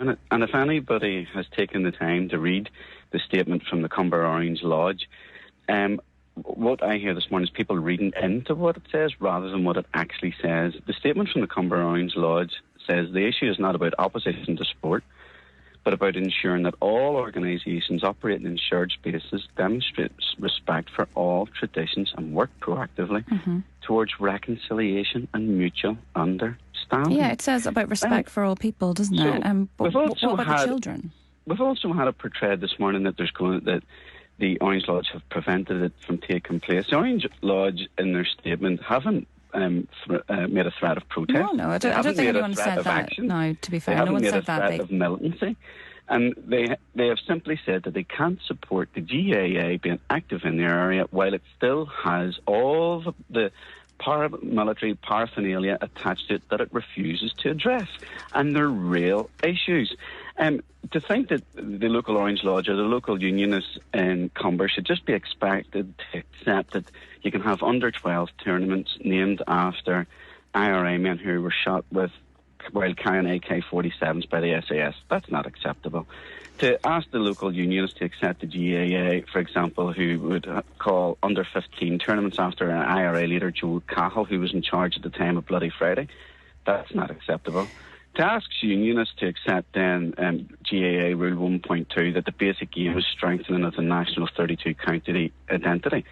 And if anybody has taken the time to read the statement from the Cumber Orange Lodge, what I hear this morning is people reading into what it says rather than what it actually says. The statement from the Cumber Orange Lodge says the issue is not about opposition to sport, but about ensuring that all organisations operating in shared spaces demonstrate respect for all traditions and work proactively towards reconciliation and mutual understanding. Yeah, it says about respect for all people, doesn't it? But what about the children? We've also had it portrayed this morning that that the Orange Lodge have prevented it from taking place. The Orange Lodge, in their statement, haven't made a threat of protest. No, I don't think anyone said that. Action. No, to be fair, no one said that. They haven't made a threat of militancy. And they have simply said that they can't support the GAA being active in their area while it still has all the paramilitary paraphernalia attached to it that it refuses to address. And they're real issues. To think that the local Orange Lodge or the local unionists in Cumber should just be expected to accept that you can have under-12 tournaments named after IRA men who were shot with while carrying AK-47s by the SAS, that's not acceptable. To ask the local unionists to accept the GAA, for example, who would call under-15 tournaments after an IRA leader, Joe Cahill, who was in charge at the time of Bloody Friday, that's not acceptable. To ask unionists to accept then GAA Rule 1.2 that the basic aim is strengthening of the national 32-county identity,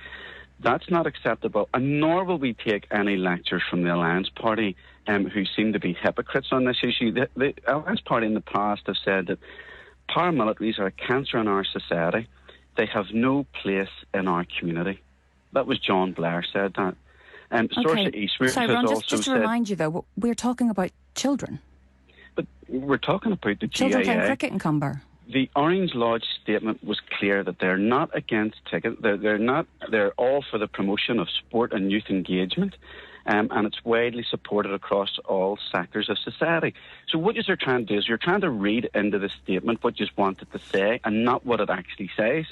that's not acceptable, and nor will we take any lectures from the Alliance Party who seem to be hypocrites on this issue. The Alliance Party in the past have said that paramilitaries are a cancer in our society. They have no place in our community. That was John Blair said that. Source at Eastwood Sorry, has Ron, also just to remind you, though, we're talking about children. But we're talking about the children GAA. playing cricket in Cumber. The Orange Lodge statement was clear that they're not against ticket. They're all for the promotion of sport and youth engagement, and it's widely supported across all sectors of society. So what you're trying to do is you're trying to read into the statement what you want it to say and not what it actually says.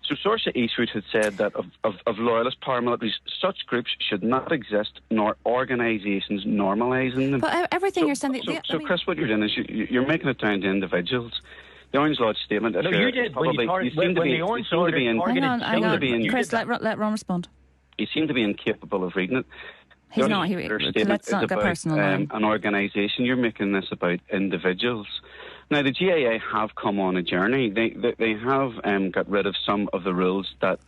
So Source at Eastwood had said that of loyalist paramilitaries, such groups should not exist, nor organisations normalising them. But everything you're saying... So Chris, what you're doing is you're making it down to individuals. The Orange Lodge statement... No, you did. Hang on. Chris, let Ron respond. You seem to be incapable of reading it. He's not. Let's not get personal now. An organisation. You're making this about individuals. Now, the GAA have come on a journey. They have got rid of some of the rules that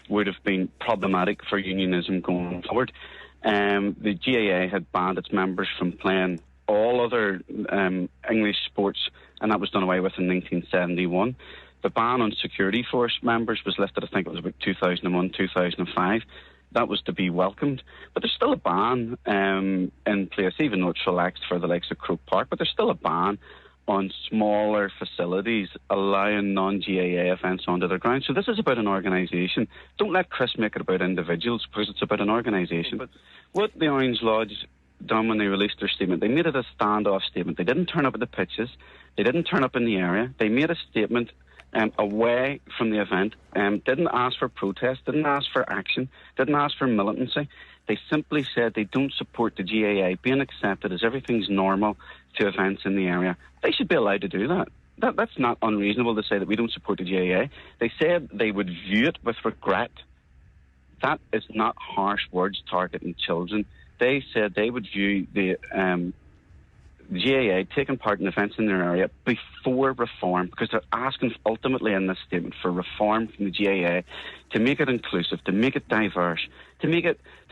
would have been problematic for unionism going forward. The GAA had banned its members from playing all other English sports, and that was done away with in 1971. The ban on security force members was lifted, I think it was about 2001, 2005. That was to be welcomed. But there's still a ban in place, even though it's relaxed for the likes of Croke Park, but there's still a ban on smaller facilities allowing non-GAA events onto their ground. So this is about an organisation. Don't let Chris make it about individuals, because it's about an organisation. But what the Orange Lodge done when they released their statement, they made it a standoff statement. They didn't turn up at the pitches. They didn't turn up in the area. They made a statement away from the event, didn't ask for protest, didn't ask for action, didn't ask for militancy. They simply said they don't support the GAA being accepted as everything's normal to events in the area. They should be allowed to do that. That's not unreasonable to say that we don't support the GAA. They said they would view it with regret. That is not harsh words targeting children. They said they would view the GAA taking part in events in their area before reform, because they're asking ultimately in this statement for reform from the GAA to make it inclusive, to make it diverse, to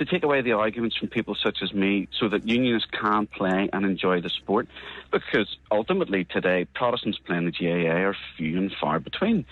take away the arguments from people such as me so that unionists can play and enjoy the sport, because ultimately today Protestants playing the GAA are few and far between.